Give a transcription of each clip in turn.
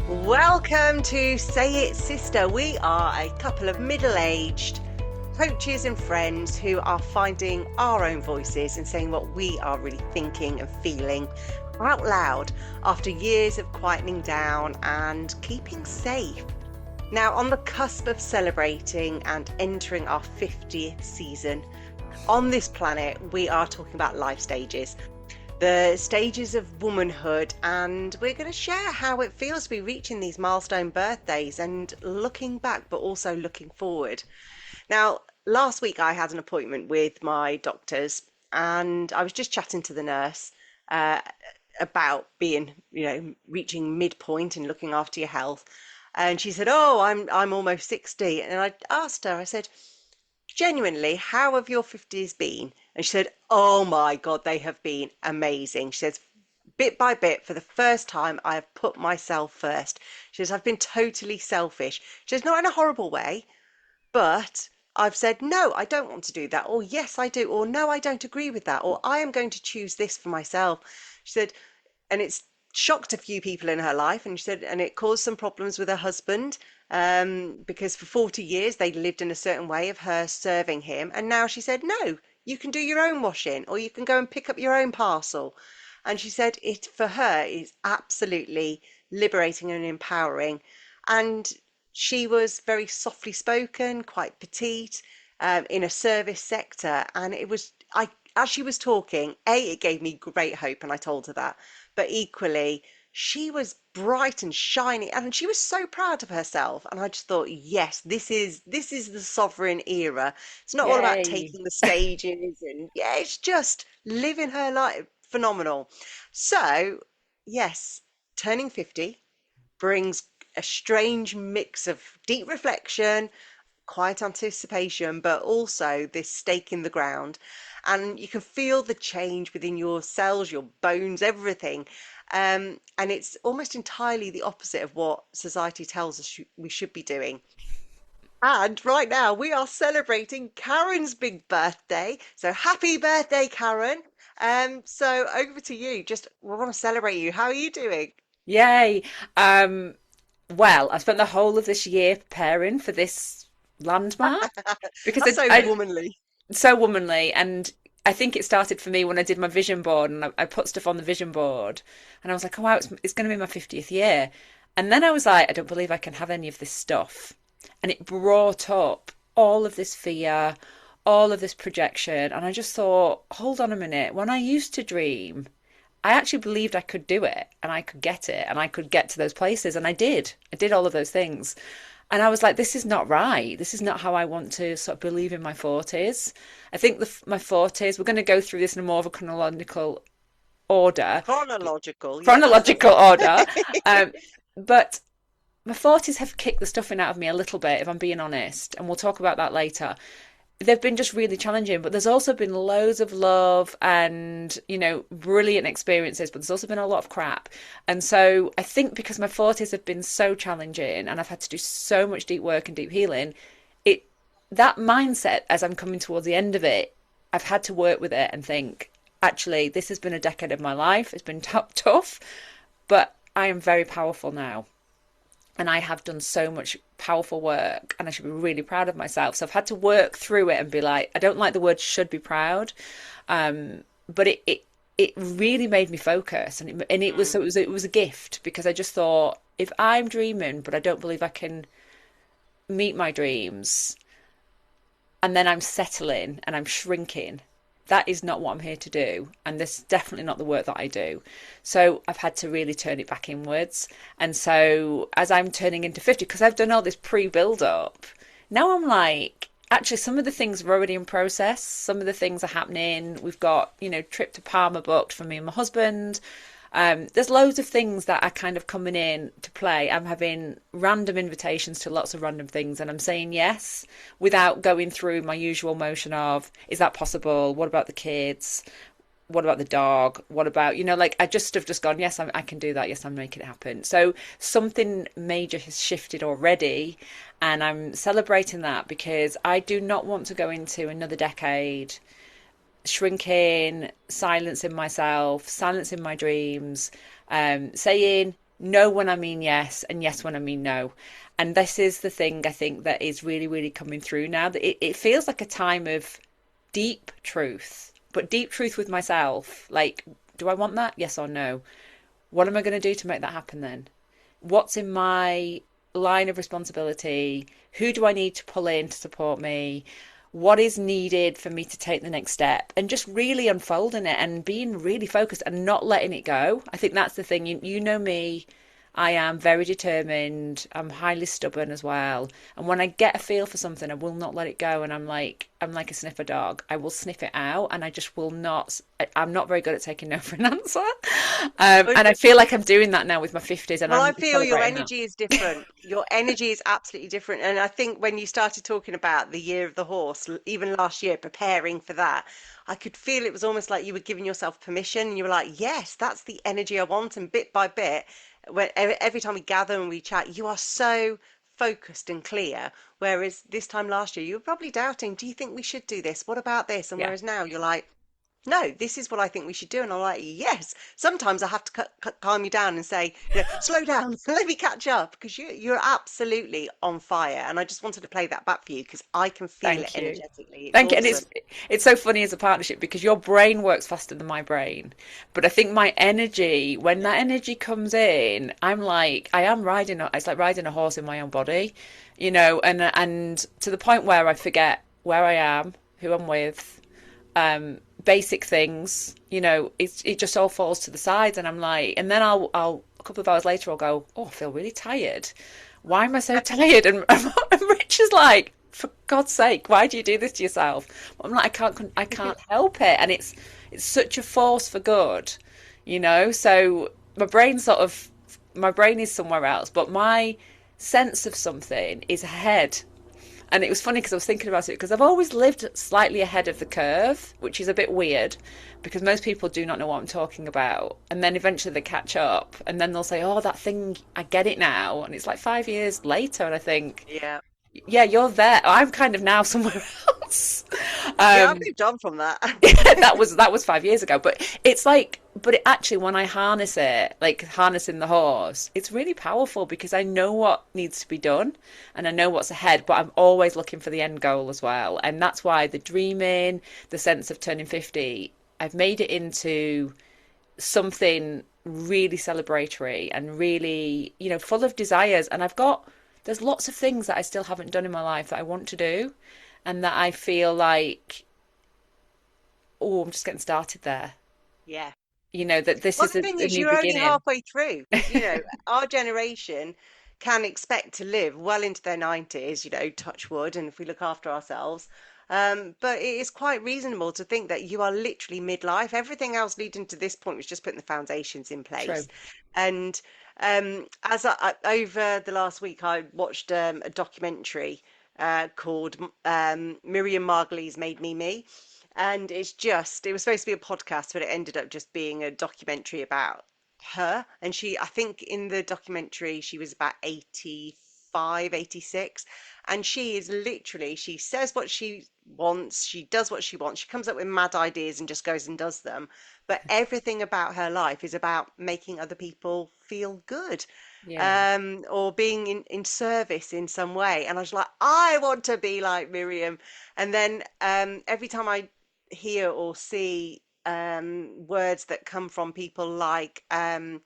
Welcome to Say It Sister. We are a couple of middle-aged coaches and friends who are finding our own voices and saying what we are really thinking and feeling out loud after years of quietening down and keeping safe. Now, on the cusp of celebrating and entering our 50th season on this planet, we are talking about life stages. The stages of womanhood, and we're going to share how it feels to be reaching these milestone birthdays and looking back, but also looking forward. Now, last week I had an appointment with my doctors, and I was just chatting to the nurse uh, about being, reaching midpoint and looking after your health. And she said, "Oh, I'm almost 60." And I asked her, I said, genuinely, how have your 50s been? And she said, "Oh my God, they have been amazing." She says, "Bit by bit, for the first time, I have put myself first." She says, "I've been totally selfish." She says, "Not in a horrible way, but I've said, no, I don't want to do that, or yes, I do, or no, I don't agree with that, or I am going to choose this for myself." She said, and it's shocked a few people in her life. And she said, and it caused some problems with her husband, because for 40 years they lived in a certain way of her serving him. And now she said, no, you can do your own washing, or you can go and pick up your own parcel. And she said it for her is absolutely liberating and empowering. And she was very softly spoken, quite petite, in a service sector. And it was, as she was talking, it gave me great hope, and I told her that. But equally, she was bright and shiny, and she was so proud of herself. And I just thought, yes, this is the sovereign era. It's not all about Yay. taking the stages, and yeah, it's just living her life. Phenomenal. So, yes, turning 50 brings a strange mix of deep reflection, quiet anticipation, but also this stake in the ground. And you can feel the change within your cells, your bones, everything. And it's almost entirely the opposite of what society tells us we should be doing. And right now we are celebrating Karen's big birthday. So happy birthday, Karen. So over to you. Just we want to celebrate you. How are you doing? Yay. Um, well, I spent the whole of this year preparing for this landmark because That's so I womanly. so womanly, and I think it started for me when I did my vision board, and I put stuff on the vision board, and I was like, oh wow, it's going to be my 50th year. And then I was like, I don't believe I can have any of this stuff. And it brought up all of this fear, all of this projection, and I just thought, hold on a minute, when I used to dream, I actually believed I could do it and I could get it and I could get to those places. And I did. I did all of those things. And I was like, this is not right. This is not how I want to sort of believe in my 40s. I think my 40s, we're going to go through this in more of a order, Chronological, yes. chronological order. Um, but my 40s have kicked the stuffing out of me a little bit, if I'm being honest. And we'll talk about that later. They've been just really challenging, but there's also been loads of love and, brilliant experiences, but there's also been a lot of crap. And so I think because my 40s have been so challenging and I've had to do so much deep work and deep healing, it that mindset as I'm coming towards the end of it, I've had to work with it and think, actually, this has been a decade of my life. It's been tough, but I am very powerful now and I have done so much powerful work and I should be really proud of myself. So I've had to work through it and be like, I don't like the word should be proud. But it really made me focus and it was, Mm. so it was a gift because I just thought if I'm dreaming, but I don't believe I can meet my dreams and then I'm settling and I'm shrinking, that is not what I'm here to do. And this is definitely not the work that I do. So I've had to really turn it back inwards. And so as I'm turning into 50, because I've done all this pre build up, now I'm like, actually, some of the things are already in process. Some of the things are happening. We've got, trip to Palma booked for me and my husband. There's loads of things that are kind of coming in to play. I'm having random invitations to lots of random things, and I'm saying yes without going through my usual motion of, is that possible? What about the kids? What about the dog? What about, like I just have just gone, yes, I can do that. Yes, I'm making it happen. So something major has shifted already, and I'm celebrating that because I do not want to go into another decade shrinking, silencing myself, silencing my dreams, saying no when I mean yes, and yes when I mean no. And this is the thing I think that is really, really coming through now. That it feels like a time of deep truth, but deep truth with myself. Like, do I want that? Yes or no? What am I going to do to make that happen then? What's in my line of responsibility? Who do I need to pull in to support me? What is needed for me to take the next step? And just really unfolding it and being really focused and not letting it go. I think that's the thing. You know me. I am very determined. I'm highly stubborn as well. And when I get a feel for something, I will not let it go. And I'm like a sniffer dog. I will sniff it out, and I just will not. I'm not very good at taking no for an answer. But And I feel like I'm doing that now with my 50s, and well, I'm I really feel your celebrating that. energy is different. Your energy is absolutely different. And I think when you started talking about the year of the horse, even last year, preparing for that, I could feel it was almost like you were giving yourself permission. And you were like, yes, that's the energy I want. And bit by bit, when every time we gather and we chat, you are so focused and clear. Whereas this time last year, you were probably doubting, do you think we should do this? What about this? And Yeah. whereas now you're like, no, this is what I think we should do. And I'm like, yes. Sometimes I have to calm you down and say, slow down, let me catch up because you're absolutely on fire. And I just wanted to play that back for you because I can feel it Thank you. energetically. It's Thank you. And awesome. it's so funny as a partnership because your brain works faster than my brain. But I think my energy, when that energy comes in, I'm like I am riding it's like riding a horse in my own body, and to the point where I forget where I am, who I'm with, basic things, it just all falls to the side and I'm like and then I'll a couple of hours later I'll go, oh, I feel really tired. Why am I so tired? And Rich is like, for God's sake, why do you do this to yourself? I'm like, I can't help it, and it's such a force for good, So my brain is somewhere else, but my sense of something is ahead. And it was funny because I was thinking about it because I've always lived slightly ahead of the curve, which is a bit weird because most people do not know what I'm talking about. And then eventually they catch up and then they'll say, oh, that thing, I get it now. And it's like 5 years later. And I think, Yeah. yeah, you're there. I'm kind of now somewhere else. Yeah, I've Um, moved on from that. that was 5 years ago. But it's like, but it actually, when I harness it, like harnessing the horse, it's really powerful because I know what needs to be done and I know what's ahead. But I'm always looking for the end goal as well, and that's why the dreaming, the sense of turning 50, I've made it into something really celebratory and really, full of desires. And there's lots of things that I still haven't done in my life that I want to do, and that I feel like, oh, I'm just getting started there. Yeah. That this Well, is the thing a is, new you're only beginning. halfway through because, our generation can expect to live well into their 90s, touch wood, and if we look after ourselves. But it is quite reasonable to think that you are literally midlife. Everything else leading to this point was just putting the foundations in place. True. And as over the last week, I watched a documentary called Miriam Margolyes Made Me Me. And it was supposed to be a podcast, but it ended up just being a documentary about her. And I think in the documentary, she was about 85, 86. And she says what she wants, she does what she wants, she comes up with mad ideas and just goes and does them. But everything about her life is about making other people feel good, Yeah. or being in service in some way. And I was like, I want to be like Miriam. And then every time I hear or see words that come from people like Dame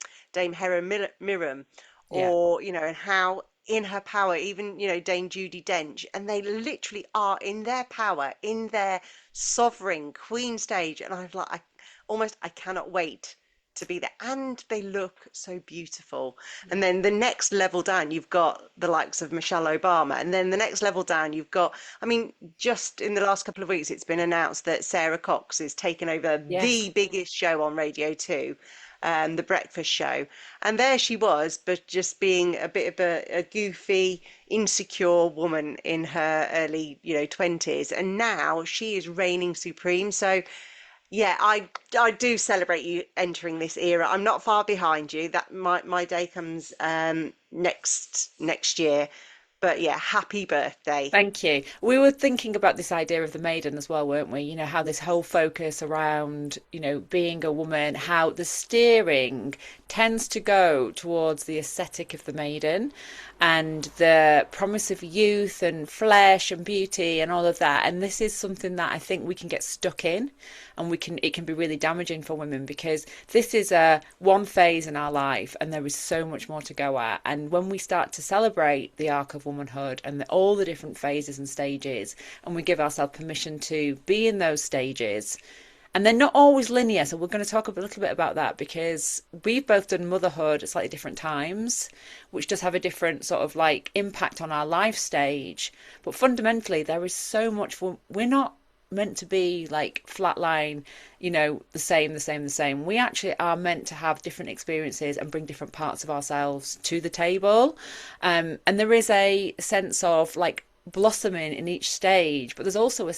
Hera Miram, Yeah. or and how in her power, even Dame Judy Dench, and they literally are in their power, in their sovereign queen stage, and I cannot wait to be there. And they look so beautiful. And Yeah. then the next level down, you've got the likes of Michelle Obama. And then the next level down, you've got, I mean, just in the last couple of weeks, it's been announced that Sarah Cox is taking over Yes. the biggest show on Radio 2, the breakfast show. And there she was, but just being a bit of a goofy, insecure woman in her early, 20s. And now she is reigning supreme. So yeah, I do celebrate you entering this era. I'm not far behind you. That my day comes next year. But yeah, happy birthday. Thank you. We were thinking about this idea of the maiden as well, weren't we? You know, how this whole focus around, being a woman, how the steering tends to go towards the aesthetic of the maiden and the promise of youth and flesh and beauty and all of that. And this is something that I think we can get stuck in, and it can be really damaging for women, because this is a one phase in our life and there is so much more to go at. And when we start to celebrate the arc of womanhood and all the different phases and stages, and we give ourselves permission to be in those stages, and they're not always linear. So we're going to talk a little bit about that, because we've both done motherhood at slightly different times, which does have a different sort of like impact on our life stage. But fundamentally, there is so much. We're not meant to be like flatline, the same. We actually are meant to have different experiences and bring different parts of ourselves to the table. And there is a sense of like blossoming in each stage, but there's also a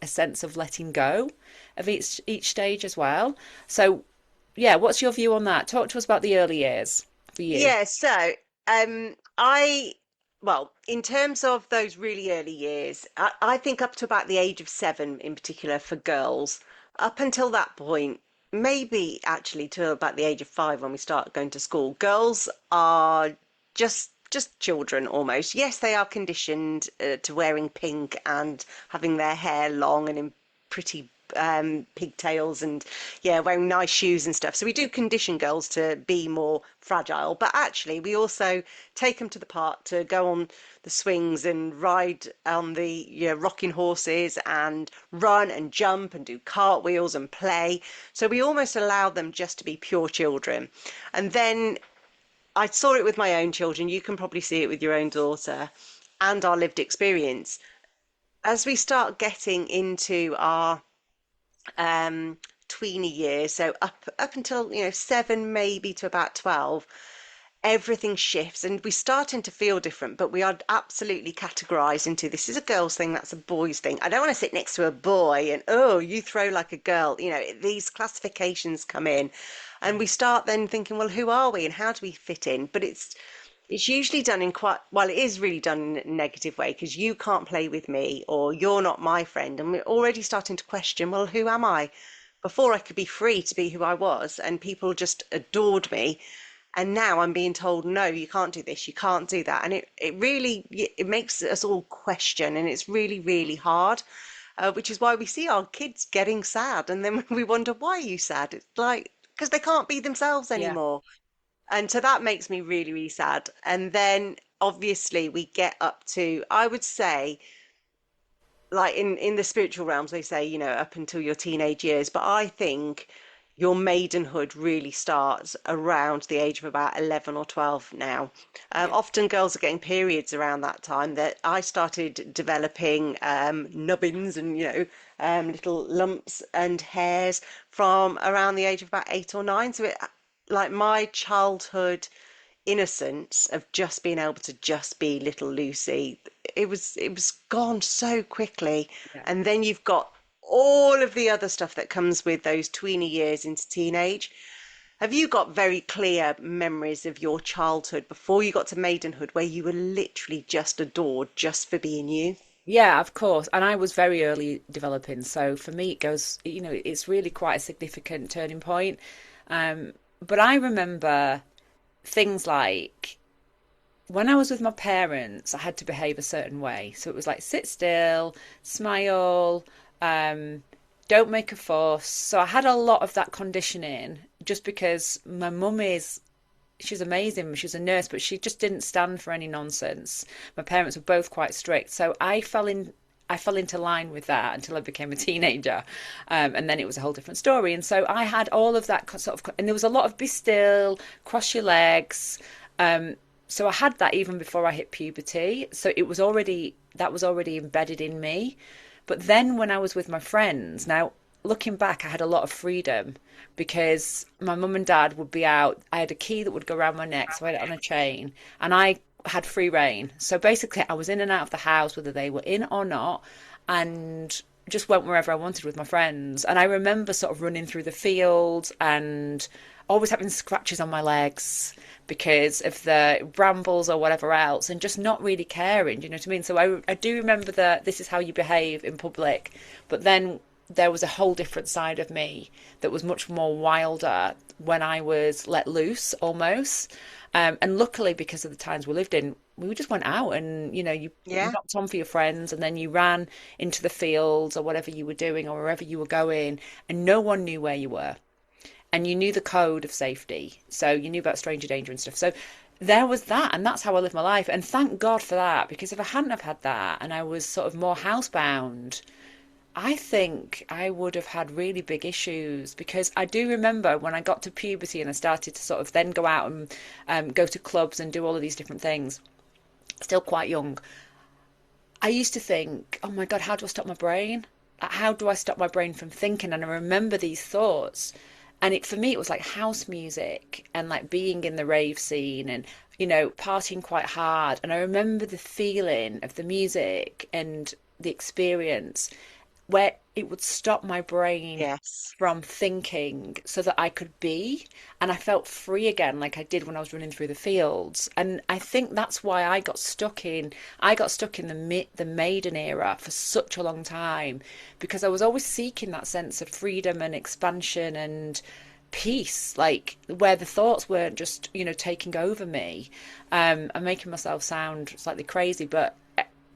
sense of letting go of each stage as well. So yeah, what's your view on that? Talk to us about the early years for you. Yeah, so I, well, in terms of those really early years, I think up to about the age of 7 in particular for girls, up until that point, maybe actually till about the age of 5 when we start going to school, girls are just children almost. Yes, they are conditioned to wearing pink and having their hair long and in pretty pigtails, and yeah, wearing nice shoes and stuff. So we do condition girls to be more fragile, but actually we also take them to the park to go on the swings and ride on the rocking horses and run and jump and do cartwheels and play. So we almost allow them just to be pure children. And then I saw it with my own children. You can probably see it with your own daughter and our lived experience. As we start getting into our tweeny years, so up until 7, maybe to about 12, everything shifts and we're starting to feel different, but we are absolutely categorized into this is a girl's thing, that's a boy's thing. I don't want to sit next to a boy and oh, you throw like a girl. These classifications come in, and we start then thinking, well, who are we and how do we fit in? But it's usually done in quite, well, it is really done in a negative way, because you can't play with me or you're not my friend. And we're already starting to question, well, who am I? Before I could be free to be who I was and people just adored me. And now I'm being told, no, you can't do this, you can't do that. And it really, it makes us all question, and it's really, really hard, which is why we see our kids getting sad. And then we wonder, why are you sad? It's like, because they can't be themselves Yeah. anymore. And so that makes me really, really sad. And then obviously we get up to, I would say, like in the spiritual realms, they say, up until your teenage years. But I think your maidenhood really starts around the age of about 11 or 12 now. Yeah. Often girls are getting periods around that time. That I started developing nubbins and, little lumps and hairs from around the age of about 8 or 9. So like my childhood innocence of just being able to just be little Lucy, it was gone so quickly. Yeah. And then you've got all of the other stuff that comes with those tweeny years into teenage. Have you got very clear memories of your childhood before you got to maidenhood where you were literally just adored just for being you? Yeah, of course. And I was very early developing. So for me, it goes, it's really quite a significant turning point. But I remember things like when I was with my parents, I had to behave a certain way. So it was like sit still, smile, um, don't make a fuss. So I had a lot of that conditioning just because my mum she's amazing. She's a nurse, but she just didn't stand for any nonsense. My parents were both quite strict, so I fell into line with that until I became a teenager, and then it was a whole different story. And so I had all of that sort of, and there was a lot of be still, cross your legs. So I had that even before I hit puberty. So that was already embedded in me. But then when I was with my friends, now looking back, I had a lot of freedom because my mum and dad would be out. I had a key that would go around my neck, so I had it on a chain, and I had free reign. So basically, I was in and out of the house, whether they were in or not, and just went wherever I wanted with my friends. And I remember sort of running through the fields and always having scratches on my legs because of the brambles or whatever else, and just not really caring. You know what I mean? So I do remember that this is how you behave in public, but then there was a whole different side of me that was much more wilder when I was let loose almost. And luckily, because of the times we lived in, we just went out and, you Yeah. knocked on for your friends and then you ran into the fields or whatever you were doing or wherever you were going, and no one knew where you were. And you knew the code of safety. So you knew about stranger danger and stuff. So there was that, and that's how I lived my life. And thank God for that, because if I hadn't have had that and I was sort of more housebound, I think I would have had really big issues because I do remember when I got to puberty and I started to sort of then go out and go to clubs and do all of these different things, still quite young. I used to think, oh my God, how do I stop my brain? How do I stop my brain from thinking? And I remember these thoughts. And for me, it was like house music and like being in the rave scene and, partying quite hard. And I remember the feeling of the music and the experience where it would stop my brain Yes. from thinking so that I could be. And I felt free again, like I did when I was running through the fields. And I think that's why I got stuck in the maiden era for such a long time, because I was always seeking that sense of freedom and expansion and peace, like where the thoughts weren't just, taking over me. I'm making myself sound slightly crazy, but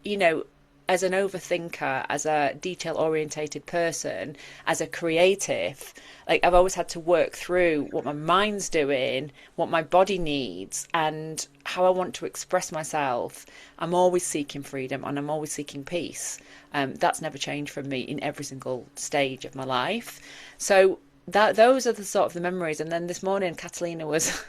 you know, as an overthinker, as a detail orientated person, as a creative, like I've always had to work through what my mind's doing, what my body needs, and how I want to express myself. I'm always seeking freedom and I'm always seeking peace. That's never changed from me in every single stage of my life. So those are the sort of the memories. And then this morning, Catalina was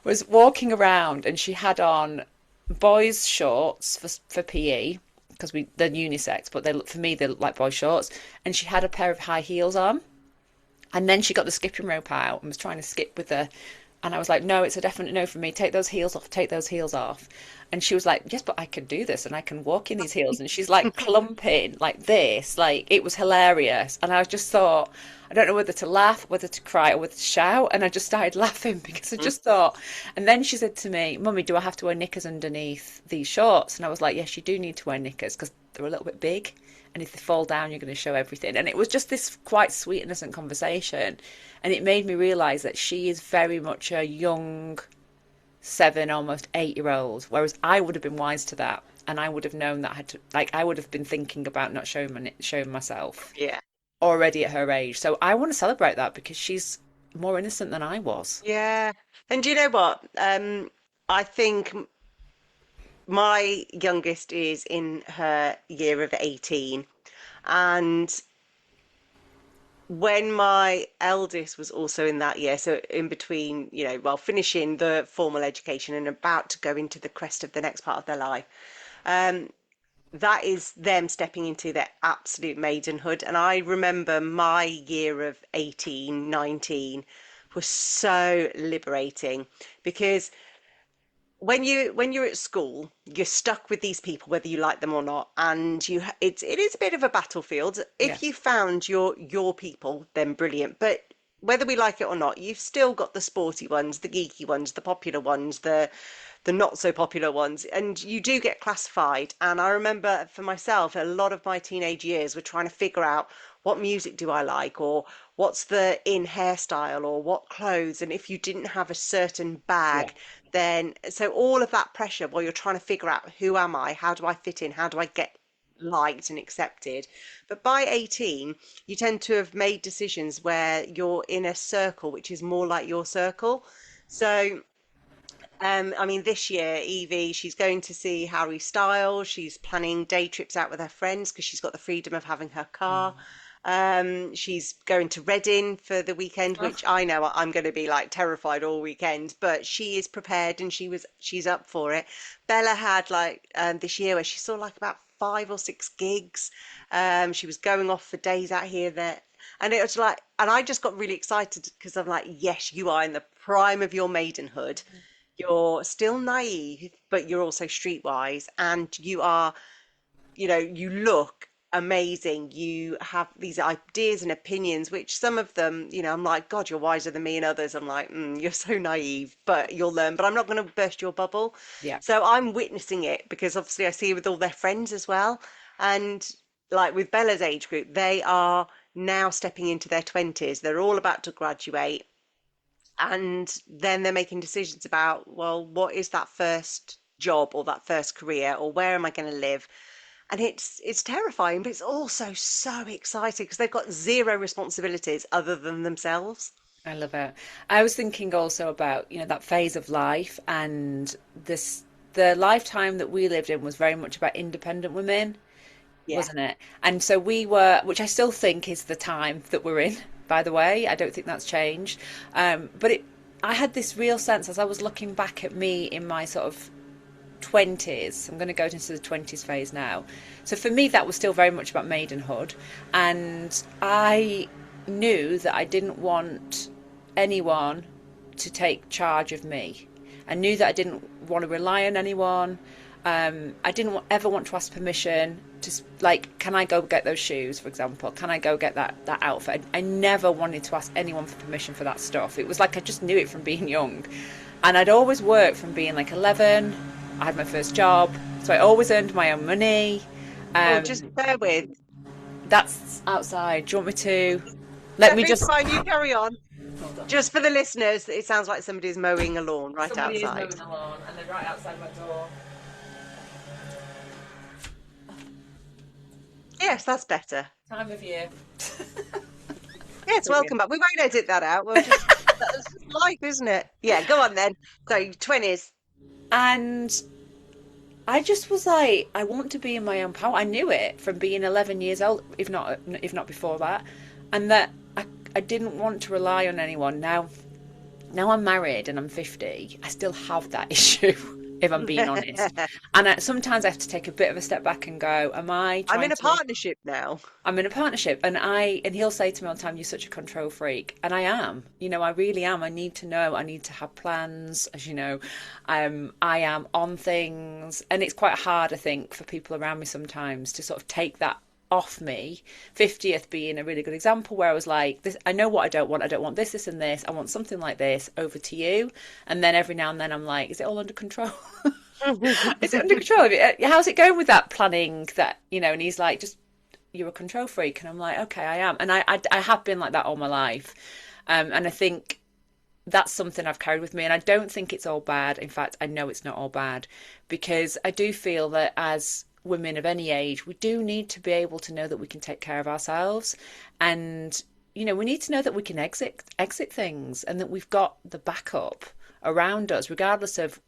was walking around and she had on boys' shorts for PE because they're unisex, but for me they're like boy shorts. And she had a pair of high heels on, and then she got the skipping rope out and was trying to skip with her. And I was like, no, it's a definite no for me. Take those heels off. Take those heels off. And she was like, yes, but I can do this and I can walk in these heels. And she's like clumping like this. Like it was hilarious. And I just thought, I don't know whether to laugh, whether to cry, or whether to shout. And I just started laughing because I just thought. And then she said to me, Mummy, do I have to wear knickers underneath these shorts? And I was like, yes, you do need to wear knickers because they're a little bit big. And if they fall down, you're going to show everything. And it was just this quite sweet, innocent conversation. And it made me realise that she is very much a young 7, almost 8-year old, whereas I would have been wise to that. And I would have known that I had to, like, I would have been thinking about not showing myself Yeah. already at her age. So I want to celebrate that because she's more innocent than I was. Yeah. And do you know what? I think my youngest is in her year of 18. And when my eldest was also in that year, so in between, well, finishing the formal education and about to go into the crest of the next part of their life, um, that is them stepping into their absolute maidenhood. And I remember my year of 18, 19 was so liberating because when you're at school, you're stuck with these people, whether you like them or not, and it is a bit of a battlefield. Yeah, If you found your people, then brilliant. But whether we like it or not, you've still got the sporty ones, the geeky ones, the popular ones, the not so popular ones, and you do get classified. And I remember for myself, a lot of my teenage years were trying to figure out what music do I like, or what's the in hairstyle, or what clothes. And if you didn't have a certain yeah, bag, then so all of that pressure while you're trying to figure out who am I, how do I fit in, how do I get liked and accepted. But by 18, you tend to have made decisions where you're in a circle which is more like your circle. So I mean, this year, Evie, she's going to see Harry Styles. She's planning day trips out with her friends because she's got the freedom of having her car. mm. She's going to Reading for the weekend, Oh, which I know I'm going to be like terrified all weekend, but she is prepared and she's up for it. Bella had like this year where she saw like about 5 or 6 gigs. She was going off for days out here there. And it was like, and I just got really excited because I'm like, yes, you are in the prime of your maidenhood. You're still naive, but you're also streetwise, and you are, you look amazing. You have these ideas and opinions, which some of them, I'm like, God, you're wiser than me, and others, I'm like, you're so naive, but you'll learn. But I'm not going to burst your bubble. Yeah, So I'm witnessing it because obviously I see it with all their friends as well. And like with Bella's age group, they are now stepping into their 20s. They're all about to graduate, and then they're making decisions about, well, what is that first job or that first career, or where am I going to live? And it's terrifying, but it's also so exciting because they've got zero responsibilities other than themselves. I love it. I was thinking also about, that phase of life and the lifetime that we lived in was very much about independent women, Yeah. wasn't it? And so we were, which I still think is the time that we're in, by the way. I don't think that's changed. But I had this real sense as I was looking back at me in my sort of 20s. I'm going to go into the 20s phase now. So for me, that was still very much about maidenhood. And I knew that I didn't want anyone to take charge of me. I knew that I didn't want to rely on anyone. I didn't ever want to ask permission to, like, can I go get those shoes, for example? Can I go get that outfit? I never wanted to ask anyone for permission for that stuff. It was like I just knew it from being young. And I'd always worked from being like 11. I had my first job. So I always earned my own money. Oh, just bear with. That's outside. Do you want me to? Let Yeah, me it's just. fine. You carry on. Hold on. Just for the listeners, it sounds like somebody's mowing a lawn right Somebody is outside. mowing the lawn and they're right outside my door. Yes, that's better. Time of year. Yes, welcome Brilliant. back. We won't edit that out. We'll just, that's just life, isn't it? Yeah, go on then. So, 20s. And I just was like, I want to be in my own power. I knew it from being 11 years old, if not before that, and that I didn't want to rely on anyone. Now I'm married and I'm 50. I still have that issue, if I'm being honest. And sometimes I have to take a bit of a step back and go, am I I'm trying in a to? partnership now. I'm in a partnership, and he'll say to me all the time, "You're such a control freak," and I am. I really am. I need to know. I need to have plans, as you know. I am on things, and it's quite hard, I think, for people around me sometimes to sort of take that off me. 50th being a really good example, where I was like, "This, I know what I don't want. I don't want this, this, and this. I want something like this. Over to you." And then every now and then, I'm like, "Is it all under control?" Is it under control? How's it going with that planning? And he's like, just you're a control freak, and I'm like, okay, I am, and I have been like that all my life, and I think that's something I've carried with me, and I don't think it's all bad. In fact, I know it's not all bad, because I do feel that as women of any age, we do need to be able to know that we can take care of ourselves, and we need to know that we can exit things, and that we've got the backup around us, regardless of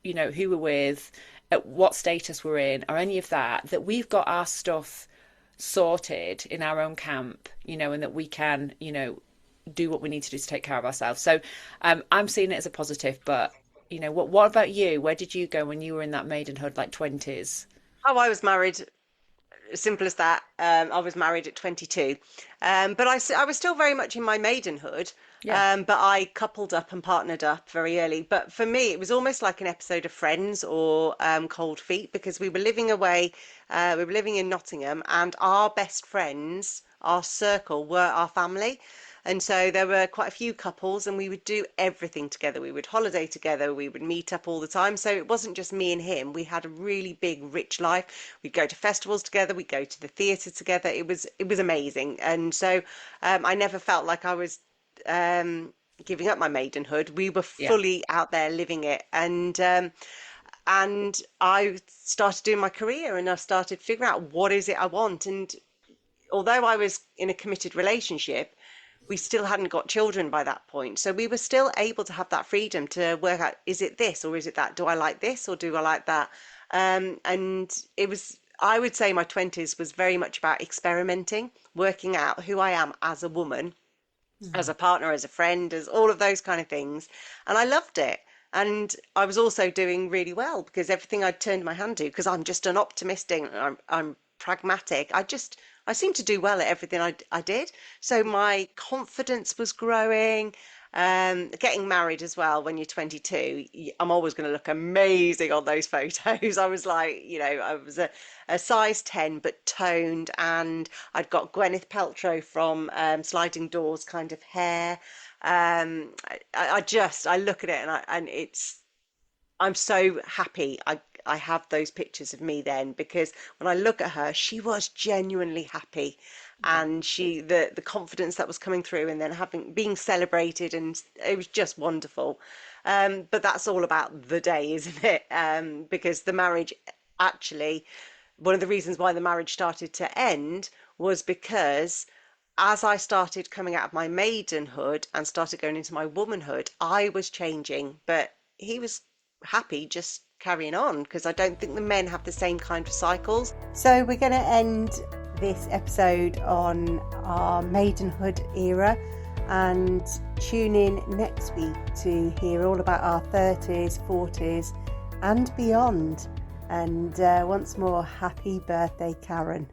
who we're with, at what status we're in, or any of that we've got our stuff sorted in our own camp, and that we can, do what we need to do to take care of ourselves. So I'm seeing it as a positive. But what about you? Where did you go when you were in that maidenhood, like 20s? Oh, I was married. Simple as that. I was married at 22. But I was still very much in my maidenhood. Yeah. But I coupled up and partnered up very early. But for me, it was almost like an episode of Friends or Cold Feet, because we were living away. We were living in Nottingham, and our best friends, our circle, were our family. And so there were quite a few couples, and we would do everything together. We would holiday together. We would meet up all the time. So it wasn't just me and him. We had a really big, rich life. We'd go to festivals together. We'd go to the theatre together. It was amazing. And so I never felt like I was giving up my maidenhood. We were Yeah. fully out there living it. And I started doing my career, and I started figuring out what is it I want. And although I was in a committed relationship, we still hadn't got children by that point. So we were still able to have that freedom to work out, is it this or is it that? Do I like this or do I like that? And I would say my 20s was very much about experimenting, working out who I am as a woman, as Mm. a partner, as a friend, as all of those kind of things. And I loved it. And I was also doing really well because everything I'd turned my hand to, because I'm just an optimistic, I'm pragmatic. I seemed to do well at everything I did. So my confidence was growing. Getting married as well when you're 22, I'm always going to look amazing on those photos. I was like, I was a size 10 but toned, and I'd got Gwyneth Paltrow from Sliding Doors kind of hair. I look at it, and I'm so happy I have those pictures of me then, because when I look at her, she was genuinely happy, Yeah. and the confidence that was coming through, and then having being celebrated, and it was just wonderful. But that's all about the day, isn't it? Because the marriage, actually, one of the reasons why the marriage started to end was because as I started coming out of my maidenhood and started going into my womanhood, I was changing, but he was happy just carrying on, because I don't think the men have the same kind of cycles. So we're going to end this episode on our maidenhood era, and tune in next week to hear all about our 30s, 40s and beyond. And once more, happy birthday, Karen.